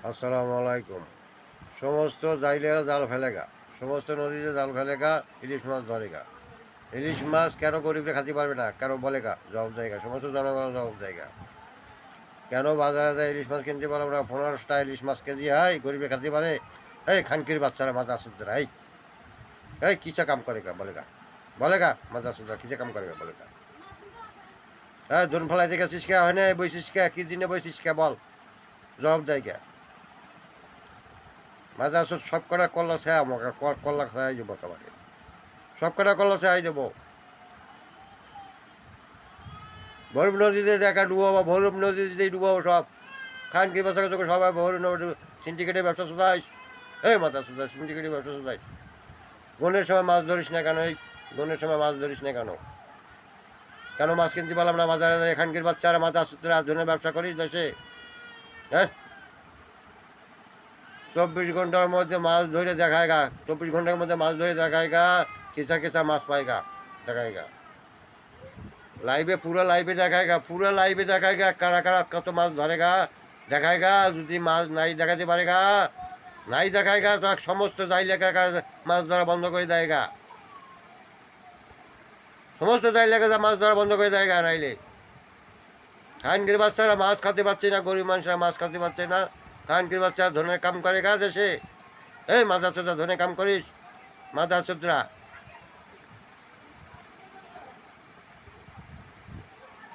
আসসালামু আলাইকুম। সমস্ত জাইলেরা জাল ফেলেগা, সমস্ত নদীতে জাল ফেলেগা, ইলিশ মাছ ধরেগা। ইলিশ মাছ কেন গরিবরা খাতে পারবে না, কেন বলেগা জবাব জায়গা, সমস্ত জনগণ জবাব জায়গা। কেন বাজারে যায় ইলিশ মাছ কিনতে পারবো না? 15টা ইলিশ মাছ কেজি হয়, গরিবে খাতে পারে? এই খানকির বাচ্চারা মাথা সুতরা, এই কিসা কাম করেগা বলেগা, বলেগা মাথা সুতরা কিসে কাম করেগা বলেগা। হ্যাঁ, জন ফেলাইতে গেছিস কে, হয় না বইছিস কে, কি দিনে বইছিস কে বল, জবাব জায়গা। মাঝে আসো সব কটা কল্লা সে আমাকে কল্লা খাই যাবো একেবারে, সব কটা কল্লা সে দেবো। ভৈরব নদীতে দেখা ডুবাবো, ভৈরব নদীতে ডুবাবো সব। খান কি বাচ্চা তোকে সবাই ভৈরব নদী সিন্ডিকেটে ব্যবসা শুধাইস, এই মাথা শুধাই সিন্ডিকেটে ব্যবসা শুধাইস। গনের সময় মাছ ধরিস না কেন? এই গনের সময় মাছ ধরিস না কেন? কেন মাছ কিনতে পারলাম না বাজারে? এখানকার বাচ্চারা মাথা সুতরা ধনের ব্যবসা করিস দেশে? হ্যাঁ, 24 ঘন্টার মধ্যে মাছ ধরে দেখায় গা, 24 ঘন্টার মধ্যে মাছ ধরে দেখায় গা, কিসা কিসা মাছ পায় গা, দেখায় গা। লাইভে পুরো লাইভে দেখায় গা, পুরো লাইভে দেখায় গা কারা কারা কত মাছ ধরে গা, দেখায় গা। যদি মাছ নাই দেখাতে পারে গা, নাই দেখায় গা, তার সমস্ত যাই লেখা মাছ ধরা বন্ধ করে দেয় গা, সমস্ত যাই লেখা মাছ ধরা বন্ধ করে দেয় গা। নাইলে খানগির বাচ্চারা মাছ খেতে পারছে না, গরিব মানুষরা মাছ খেতে পারছে না। খানগির বাচ্চারা ধনের কাম করে গা দেশে। এই মাথা চোদ্রা ধনে কাম করিস, মাথা চোদ্রা।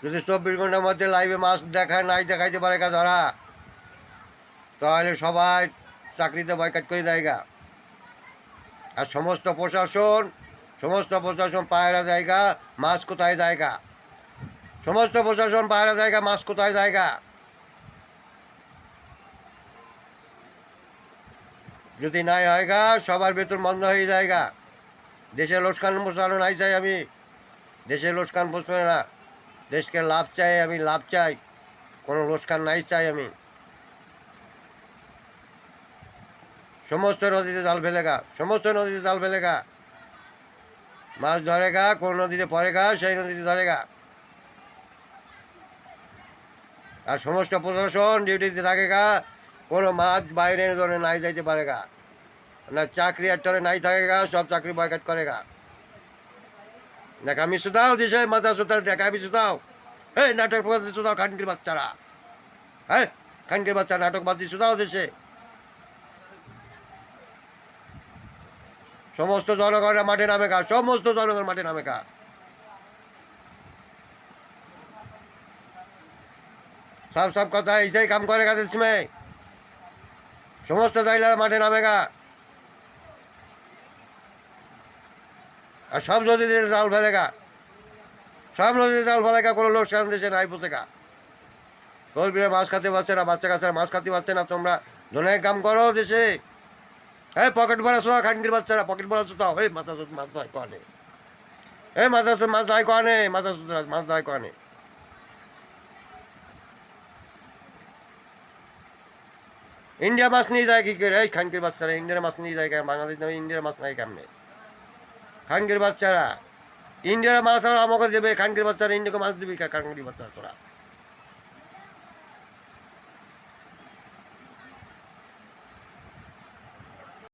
যদি 24 ঘন্টার মধ্যে লাইভে মাছ দেখায় নাই দেখাইতে পারে গা ধরা, তাহলে সবাই চাকরিতে বয়কাট করে দেয় গা। আর সমস্ত প্রশাসন পায়রা জায়গা, মাছ কোথায় জায়গা, সমস্ত প্রশাসন পায়রা জায়গা, মাছ কোথায় জায়গা। যদি নাই হয় গা, সবার বেতন বন্ধ হয়ে যায় গা। দেশে লোকসান পোষানো নাই চাই আমি, দেশে লোকসান পোষানো না, দেশকে লাভ চাই আমি, লাভ চাই, কোনো লোকসান নাই চাই আমি। সমস্ত নদীতে জাল ফেলেগা, সমস্ত নদীতে জাল ফেলেগা, মাছ ধরেগা, কোন নদীতে পড়েগা সেই নদীতে ধরেগা। আর সমস্ত প্রশাসন ডিউটিতে থাকেগা, কোনো মাছ বাইরে ধরে নাই যাইতে পারেগা না, চাকরি একটা নাই থাকেগা, সব চাকরি বয়কাট করেগা। দেখ আমি শুধাও দিছে মাথা সুতার, দেখ আমি শুধাও, এই নাটক বাজি শুধাও খানকির বাচ্চারা, হ্যাঁ খানকির বাচ্চা নাটক বাজি শুধাও দিছে। সমস্ত জনগণের মাঠে নামে গা, সমস্ত জনগণ মাঠে নামে গা। সব সব কথা এইসাই কাম করে গা দেশ में, সমস্ত জায়গায় মাঠে নামে গা। আর সব নদীতে জাল ফেলেগা, সব নদীতে জাল ফেলেগা, কোনো লোকসান দেশে নাই বসেগা। গরিবরা মাছ খাতে পারছে না, বাচ্চা কাচ্চারা মাছ খাতে পারছে না, তোমরা ধনের কাম করো দেশে। এই পকেট ভরা শোয়া খানকির বাচ্চারা, পকেট ভরা শোতাও, এই মাথা মাছ যায় কনে, এই মাথা মাছ যায় কনে, মাথা মাছ যায় কনে। ইন্ডিয়া মাছ নিয়ে যায় কি করে? এই খানকির বাচ্চারা ইন্ডিয়ার মাছ নিয়ে যায়, বাংলাদেশ নামে ইন্ডিয়ার মাছ নাই কেমনে? খানকির বাচ্চারা ইন্ডিয়ার মাছ আর আমাকে দেবে, খানকির বাচ্চারা ইন্ডিয়াকে মাছ দিবি খানকির বাচ্চারা তোরা।